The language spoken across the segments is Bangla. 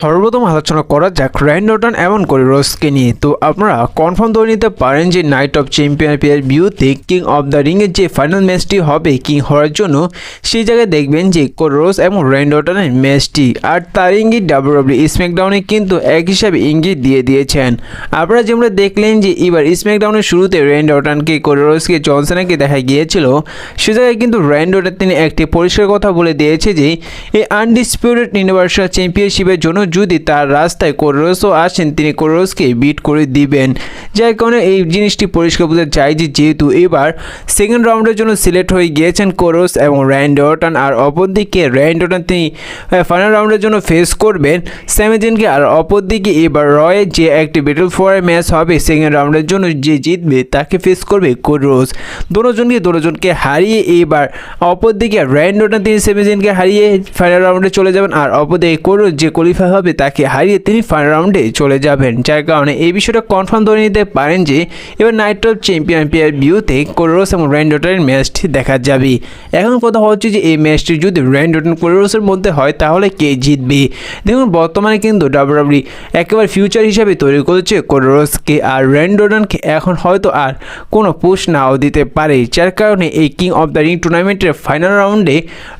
সর্বপ্রথম আলোচনা করা যাক র্যান্ডি অর্টন এবং কোডি রোডসকে নিয়ে। তো আপনারা কনফার্ম ধরে নিতে পারেন যে নাইট অফ চ্যাম্পিয়ন বিউতে কিং অফ দ্য রিংয়ের যে ফাইনাল ম্যাচটি হবে কিং হওয়ার জন্য, সেই জায়গায় দেখবেন যে কোডি রোডস এবং র্যান্ডি অর্টনের ম্যাচটি, আর তার ইঙ্গিত ডাব্লিউডাব্লিউই স্ম্যাকডাউনে কিন্তু এক হিসাবে ইঙ্গিত দিয়ে দিয়েছেন। আপনারা যেমন দেখলেন যে এবার স্ম্যাকডাউনের শুরুতে র্যান্ডি অর্টনকে কোডি রোডসকে জন সিনাকে দেখা গিয়েছিল, সে জায়গায় কিন্তু র্যান্ডি অর্টন তিনি একটি পরিষ্কার কথা বলে দিয়েছে যে এই আনডিসপিউটেড ইউনিভার্সাল চ্যাম্পিয়নশিপের জন্য যদি তার রাস্তায় কোডি রোডসও আসেন, তিনি কোডি রোডসকে বিট করে দিবেন। যার কারণে এই জিনিসটি পরিষ্কার বোঝা যায় যে যেহেতু এবার সেকেন্ড রাউন্ডের জন্য সিলেক্ট হয়ে গিয়েছেন কোডি রোডস এবং র্যান্ডি অর্টন, আর অপরদিকে র্যান্ডি অর্টন তিনি ফাইনাল রাউন্ডের জন্য ফেস করবেন স্যামি জায়নকে, আর অপরদিকে এবার রয়ে যে একটি ব্যাটল ফোয়ারের ম্যাচ হবে সেকেন্ড রাউন্ডের জন্য, যে জিতবে তাকে ফেস করবে কোডি রোডস। দুজনকে হারিয়ে এবার অপরদিকে র্যান্ডি অর্টন তিনি স্যামি জায়নকে হারিয়ে ফাইনাল রাউন্ডে চলে যাবেন, আর অপরদিকে কোডি রোডস যে কোয়ালিফাই হবে তাকে হারিয়ে তিনি ফাইনাল রাউন্ডে চলে যাবেন। যার কারণে এই বিষয়টা কনফার্ম ধরে নিতে পারেন যে এবার নাইট অফ চ্যাম্পিয়ন বিউতে কোডি রোডস এবং র্যান্ডি অর্টনের ম্যাচটি দেখা যাবে। এখন কথা হচ্ছে যে এই ম্যাচটি যদি র্যান্ডি অর্টন কোডি রোডসের মধ্যে হয় তাহলে কে জিতবে। দেখুন বর্তমানে কিন্তু ডাব্লিউডাব্লিউই একেবারে ফিউচার হিসাবে তৈরি করেছে কোডি রোডসকে, আর র্যান্ডি অর্টনকে এখন হয়তো আর কোনো পুশ নাও দিতে পারে। যার কারণে এই কিং অফ দ্য রিং টুর্নামেন্টের ফাইনাল রাউন্ডে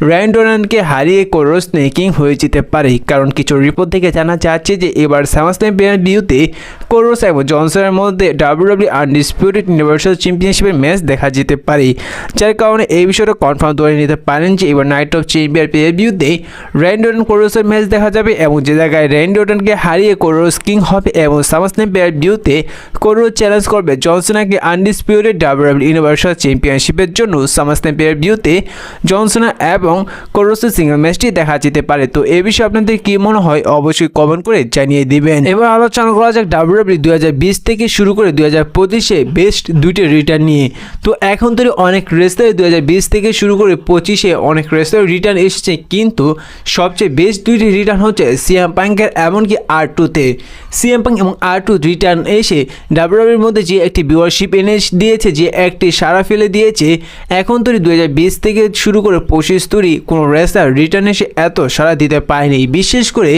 র্যান্ডি অর্টনকে হারিয়ে কোডি রোডস কিং হয়ে যেতে পারে, কারণ কিছু রিপোর্ট থেকে জানা যাচ্ছে যে এবার সামারস্ল্যাম বিউতে কোডি রোডস এবং জনসনের মধ্যে ডাব্লিউডাব্লিউই আনডিসপিউটেড ইউনিভার্সাল চ্যাম্পিয়নশিপের ম্যাচ দেখা যেতে পারে। যার কারণে এই বিষয়টা কনফার্ম ধরে নিতে পারেন যে এবার নাইট অফ চ্যাম্পিয়ন বিউতে র্যান্ডি অর্টন কোডি রোডসের ম্যাচ দেখা যাবে, এবং যে জায়গায় র্যান্ডি অর্টনকে হারিয়ে কোডি রোডস কিং হবে এবং সামারস্ল্যাম বিউতে কোডি রোডস চ্যালেঞ্জ করবে জন সিনাকে আনডিসপিউটেড ডাব্লিউডাব্লিউই ইউনিভার্সাল চ্যাম্পিয়নশিপের জন্য সামারস্ল্যাম বিউতে জন সিনা এবং কোডি রোডসের সিঙ্গেল ম্যাচটি দেখা যেতে পারে। তো এই বিষয়ে আপনাদের কি মনে হয় অবশ্যই কমেন্ট করে জানিয়ে দিবেন। এবার আলোচনা করা যাক ডাব্লিউডাব্লিউই 2020 থেকে শুরু করে 2025-এ বেস্ট দুইটি রিটার্ন নিয়ে। তো এখন তো অনেক রেসলার 2020 থেকে শুরু করে 25-এ অনেক রেসলার রিটার্ন এসেছে, কিন্তু সবচেয়ে বেস্ট দুইটি রিটার্ন হচ্ছে সিএম পাঙ্কের এমনকি R2-তে। সিএম পাঙ্ক এবং R2 রিটার্ন এসে ডাব্লিউডাব্লিউইর মধ্যে যে একটি ভিউয়ারশিপ এনে দিয়েছে, যে একটি সাড়া ফেলে দিয়েছে, এখন তো 2020 থেকে শুরু করে 25 তৈরি কোনো রেসলার রিটার্ন এসে এত সাড়া দিতে পারেনি। বিশেষ করে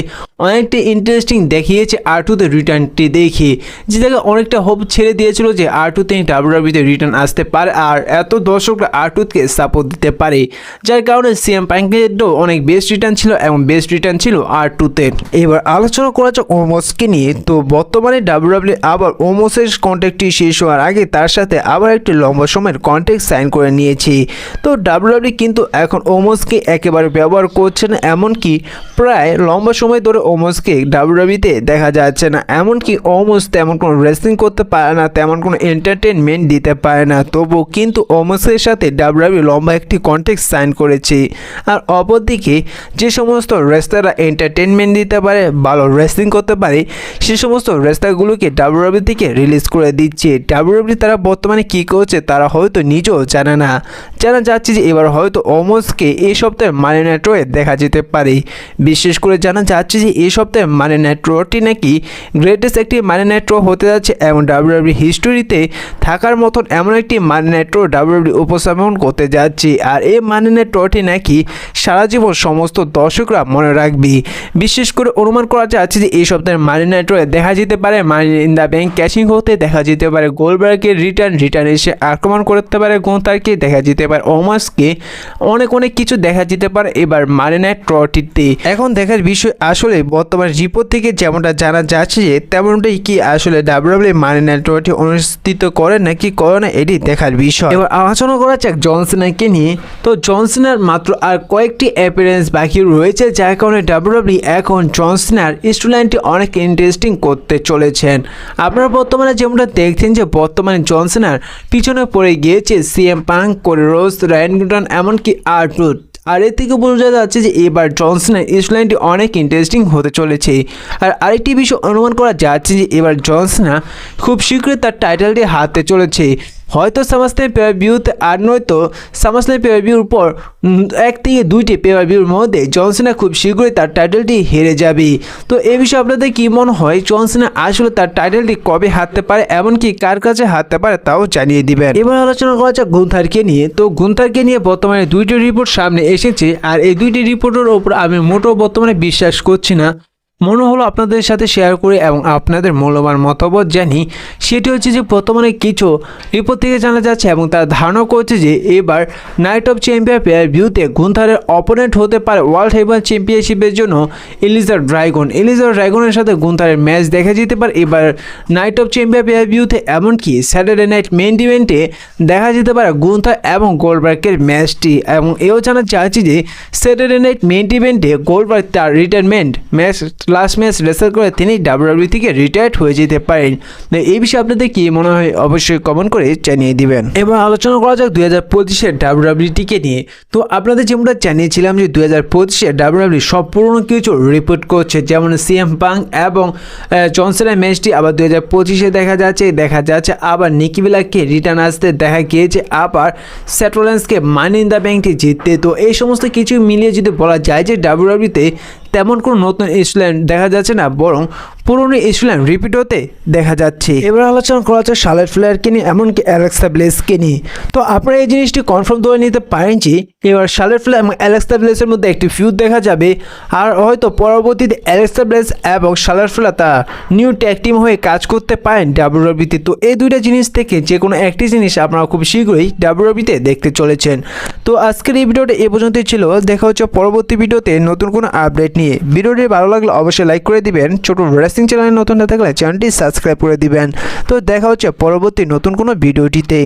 অনেকটা ইন্টারেস্টিং দেখিয়েছে R2-তে রিটার্নটি দেখে, যে জায়গায় অনেকটা হোপ ছেড়ে দিয়েছিল যে R2 তিনি ডাব্লিউডাব্লিউইতে রিটার্ন আসতে পারে আর এত দর্শকরা R2-কে সাপোর্ট দিতে পারে। যার কারণে সিএম পাঙ্কেরও অনেক বেস্ট রিটার্ন ছিল এবং বেস্ট রিটার্ন ছিল R2-তে। এবার আলোচনা করা যাক ওমোসকে নিয়ে। তো বর্তমানে ডাব্লিউডাব্লিউই আবার ওমোসের কন্ট্রাক্টটি শেষ হওয়ার আগে তার সাথে আবার একটি লম্বা সময়ের কন্ট্রাক্ট সাইন করে নিয়েছে। তো ডাব্লিউডাব্লিউই কিন্তু এখন ওমোসকে একেবারে ব্যবহার করছে না, এমনকি প্রায় লম্বা সময় ধরে ওমোসকে ডাব্লিউডাব্লিউইতে দেখা যাচ্ছে না। এমনকি ওমোস তেমন কোনো রেসলিং করতে পারে না, তেমন কোনো এন্টারটেনমেন্ট দিতে পারে না, তবু কিন্তু ওমোসের সাথে ডাব্লিউডাব্লিউই লম্বা একটি কন্ট্রাক্ট সাইন করেছে। আর অপরদিকে যে সমস্ত রেসলাররা এন্টারটেনমেন্ট দিতে পারে, ভালো রেসলিং করতে পারে, সে সমস্ত রেসলারগুলোকে ডাব্লিউডাব্লিউ থেকে রিলিজ করে দিচ্ছে। ডাব্লিউডাব্লিউ তারা বর্তমানে কী করছে তারা হয়তো নিজেও জানে না। জানা যাচ্ছে যে এবার হয়তো ওমোসকে এই সপ্তাহে মানি নাইট রয়ে দেখা যেতে পারে। বিশেষ করে জানা যাচ্ছে যে এই সপ্তাহে মানি নাইট রটি নাকি গ্রেটেস্ট একটি মানি নাইট র হতে যাচ্ছে, এবং ডাব্লিউডাব্লিউ হিস্টোরিতে থাকার মতন এমন একটি মানি নাইট র ডাব্লিউডাব্লিউ উপস্থাপন করতে যাচ্ছে। আর এই মানি নাইট রটি নাকি সারা জীবন সমস্ত দর্শকরা মনে রাখবে। বিশেষ করে অনুমান করা যাচ্ছে যে এই সপ্তাহের মানি নাইট রয়ে দেখা যেতে পারে মানি ইন দ্য ব্যাংক ক্যাশিং হতে, দেখা যেতে পারে গোল্ডবার্গের রিটার্ন এসে আক্রমণ করতে পারে গুন্থারকে, দেখা যেতে পারে ওমাসকে, অনেক কিছু দেখা যেতে পারে এবার মানি নাইট রটিতে। এখন দেখার বিষয় আসলে বর্তমান রিপোর্ট থেকে যেমনটা জানা যাচ্ছে যে তেমনটাই কি আসলে ডাব্লিউডাব্লিউ মানি নাইট রটি অনুষ্ঠিত করে নাকি করে না, এটি দেখার বিষয়। এবার আলোচনা করা যাক জন সিনাকে নিয়ে। তো জন সিনার মাত্র আর কয়েকটি অ্যাপিয়ারেন্স বাকি রয়েছে, যার কারণে ডাব্লিউডাব্লিউ এখন জন সিনার স্টোরিলাইনটি অনেক ইন্টারেস্টিং করতে চলেছেন। আপনারা বর্তমানে যেমনটা দেখছেন যে বর্তমানে জন সিনার পিছনে পড়ে গিয়েছে CM Punk, Cody Rhodes, Randy Orton এমনকি R2। আর এর থেকে বোঝা যাচ্ছে যে এবার জন সিনার স্টোরিলাইনটি অনেক ইন্টারেস্টিং হতে চলেছে। আর আরেকটি বিষয় অনুমান করা যাচ্ছে যে এবার জন সিনা খুব শীঘ্রই তার টাইটেলটি হাতে চলেছে, হয়তো সামারস্ল্যাম ভিউতে, আর নয়তো সামারস্ল্যাম ভিউর পর 1 থেকে 2টি ভিউর মধ্যে জন সিনা খুব শীঘ্রই তার টাইটেলটি হেরে যাবে। তো এই বিষয়ে আপনাদের কী মনে হয়, জন সিনা আসলে তার টাইটেলটি কবে হারতে পারে, এমনকি কার কাছে হারতে পারে তাও জানিয়ে দিবেন। এবার আলোচনা করা যাক গুন্থারকে নিয়ে। তো গুন্থারকে নিয়ে বর্তমানে 2টি রিপোর্ট সামনে এসেছে, আর এই 2টি রিপোর্টের ওপর আমি মোটেও বর্তমানে বিশ্বাস করছি না। মনে হলো আপনাদের সাথে শেয়ার করি এবং আপনাদের মূল্যবান মতামত জানি। সেটি হচ্ছে যে বর্তমানে কিছু রিপোর্ট থেকে জানা যাচ্ছে এবং তারা ধারণা করছে যে এবার নাইট অফ চ্যাম্পিয়ন পেয়ার ভিউতে গুন্থারের অপোনেন্ট হতে পারে ওয়ার্ল্ড হেভিওয়েট চ্যাম্পিয়নশিপের জন্য এলিজার ড্রাগনের সাথে গুন্থারের ম্যাচ দেখা যেতে পারে এবার নাইট অফ চ্যাম্পিয়ন পেয়ার ভিউতে। এমনকি স্যাটারডে নাইট মেইন ইভেন্টে দেখা যেতে পারে গুন্থার এবং গোল্ডবার্গের ম্যাচটি, এবং এও জানা যাচ্ছে যে স্যাটারডে নাইট মেইন ইভেন্টে গোল্ডবার্গ তার রিটায়ারমেন্ট লাস্ট ম্যাচ রেসেল করে তিনি ডাব্লিউডাব্লিউ থেকে রিটায়ার্ড হয়ে যেতে পারেন। এই বিষয়ে আপনাদের কি মনে হয় অবশ্যই কমেন্ট করে জানিয়ে দিবেন। এবার আলোচনা করা যাক 2025-এর ডাব্লিউডাব্লিউটিকে নিয়ে। তো আপনাদের যেমনটা জানিয়েছিলাম যে 2025-এ ডাব্লিউডাব্লিউ সব পুরনো কিছু রিপোর্ট করছে, যেমন সিএম পাং এবং জন সিনার ম্যাচটি আবার 2025-এ দেখা যাচ্ছে আবার নিকি বেলাকে রিটার্ন আসতে দেখা গিয়েছে, আবার সেথ রলিন্সকে মানি ইন দ্য ব্যাংকটি জিততে। তো এই সমস্ত কিছু মিলিয়ে যদি বলা যায় যে ডাব্লিউডাব্লিউতে তেমন কোনো নতুন স্টোরিলাইন দেখা যাচ্ছে না, বরং পুরনো স্টোরিলাইন রিপিট হতে দেখা যাচ্ছে। এবার আলোচনা করা হচ্ছে শার্লেট ফ্লেয়ারকে নিয়ে, এমনকি অ্যালেক্সা ব্লেসকে নিয়ে। তো আপনারা এই জিনিসটি কনফার্ম ধরে নিতে পারেন যে এবার শার্লেট ফ্লেয়ার এবং অ্যালেক্সা ব্লেসের মধ্যে একটি ফিউড দেখা যাবে, আর হয়তো পরবর্তীতে অ্যালেক্সা ব্লেস এবং শার্লেট ফ্লেয়ার তারা নিউ ট্যাগ টিম হয়ে কাজ করতে পারেন ডাব্লিউডাব্লিউতে। তো এই দুইটা জিনিস থেকে যে কোনো একটি জিনিস আপনারা খুব শীঘ্রই ডাব্লিউডাব্লিউতে দেখতে চলেছেন। তো আজকের এই ভিডিওটা এ পর্যন্তই ছিল। দেখা হচ্ছে পরবর্তী ভিডিওতে নতুন কোনো আপডেট নিয়ে। ভিডিওটি ভালো লাগলে অবশ্যই লাইক করে দিবেন, ছোট রেসলিং চ্যানেলে নতুন না থাকলে চ্যানেলটি সাবস্ক্রাইব করে দিবেন। তো দেখা হচ্ছে পরবর্তী নতুন কোনো ভিডিওটিতে।